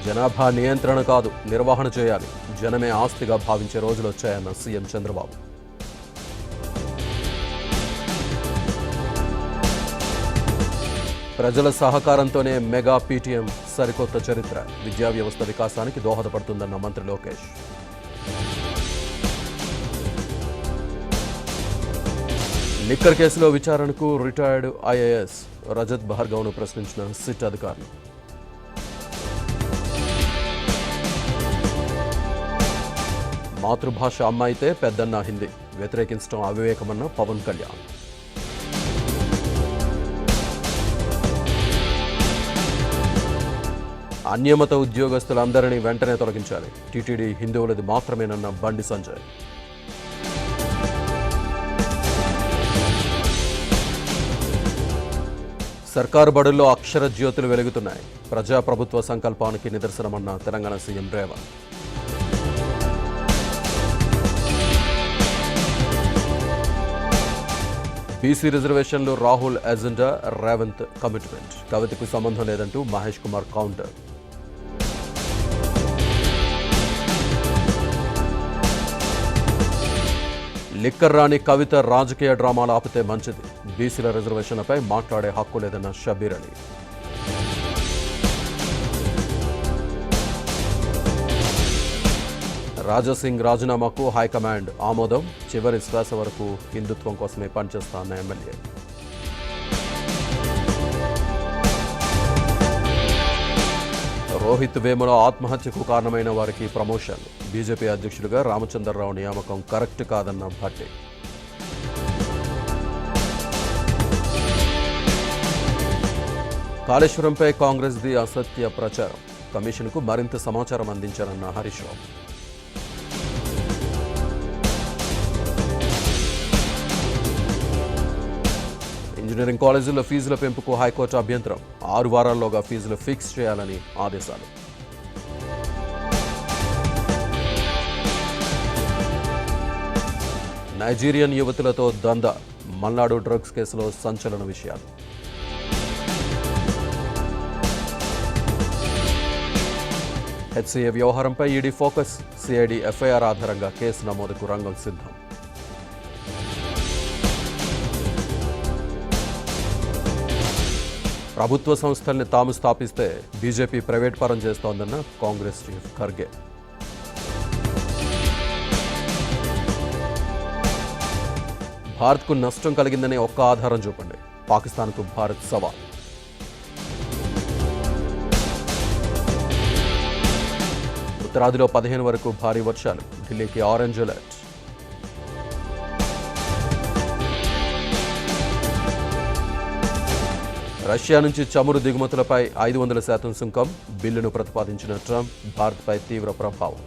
జనాభా నియంత్రణ కాదు, నిర్వహణ చేయాలి. జనమే ఆస్తిగా భావించే రోజులు వచ్చాయన్న సీఎం చంద్రబాబు. ప్రజల సహకారంతోనే మెగా పీటీఎం సరికొత్త చరిత్ర. విద్యా వ్యవస్థ వికాసానికి దోహదపడుతుందన్న మంత్రి లోకేష్. లిక్కర్ కేసులో విచారణకు రిటైర్డ్ ఐఏఎస్ రజత్ భార్గవ్ను ప్రశ్నించిన సిట్ అధికారులు. మాతృభాష అమ్మాయితే పెద్దన్న హిందీ, వ్యతిరేకించడం అవివేకమన్న పవన్ కళ్యాణ్. అన్యమత ఉద్యోగస్తులందరినీ వెంటనే తొలగించాలి. టీటీడీ హిందువులది మాత్రమేనన్న బండి సంజయ్. సర్కారు బడుల్లో అక్షర జ్యోతులు వెలుగుతున్నాయి. ప్రజాప్రభుత్వ సంకల్పానికి నిదర్శనమన్న తెలంగాణ సీఎం రేవంత్. బీసీ రిజర్వేషన్లు రాహుల్ ఎజెండా, రేవంత్ కమిట్మెంట్. కవితకు సంబంధం లేదంటూ మహేష్ కుమార్ కౌంటర్. లిక్కర్ రాని కవిత రాజకీయ డ్రామాలు ఆపితే మంచిది. బీసీల రిజర్వేషన్లపై మాట్లాడే హక్కు లేదన్న షబీర్ అలీ. రాజాసింగ్ రాజీనామాకు హైకమాండ్ ఆమోదం. చివరి శ్వాస వరకు హిందుత్వం కోసమే పనిచేస్తా అన్న ఎమ్మెల్యే. రోహిత్ వేముల ఆత్మహత్యకు కారణమైన వారికి ప్రమోషన్. బీజేపీ అధ్యక్షుడిగా రామచంద్రరావు నియామకం కరెక్ట్ కాదన్న భట్టే. కాళేశ్వరంపై కాంగ్రెస్ది అసత్య ప్రచారం. కమిషన్కు మరింత సమాచారం అందించారన్న హరీష్ రావు. ఇంజనీరింగ్ కాలేజీల్లో ఫీజుల పెంపుకు హైకోర్టు అభ్యంతరం. 6 వారాల్లోగా ఫీజులు ఫిక్స్ చేయాలని ఆదేశాలు. నైజీరియన్ యువతులతో దందా. మల్నాడు డ్రగ్స్ కేసులో సంచలన విషయాలు. హెచ్సీఏ వ్యవహారంపై ఈడీ ఫోకస్. సిఐడి ఎఫ్ఐఆర్ ఆధారంగా కేసు నమోదుకు రంగం సిద్ధం. ప్రభుత్వ సంస్థల్ని తాము స్థాపిస్తే బీజేపీ ప్రైవేట్ పరం చేస్తోందన్న కాంగ్రెస్ చీఫ్ ఖర్గే. భారత్కు నష్టం కలిగిందనే ఒక్క ఆధారం చూపండి. పాకిస్తాన్కు భారత్ సవాల్. ఉత్తరాదిలో 15 వరకు భారీ వర్షాలు. ఢిల్లీకి ఆరెంజ్ అలర్ట్. రష్యా నుంచి చమురు దిగుమతులపై 500% సుంకం. బిల్లును ప్రతిపాదించిన ట్రంప్. భారత్పై తీవ్ర ప్రభావం.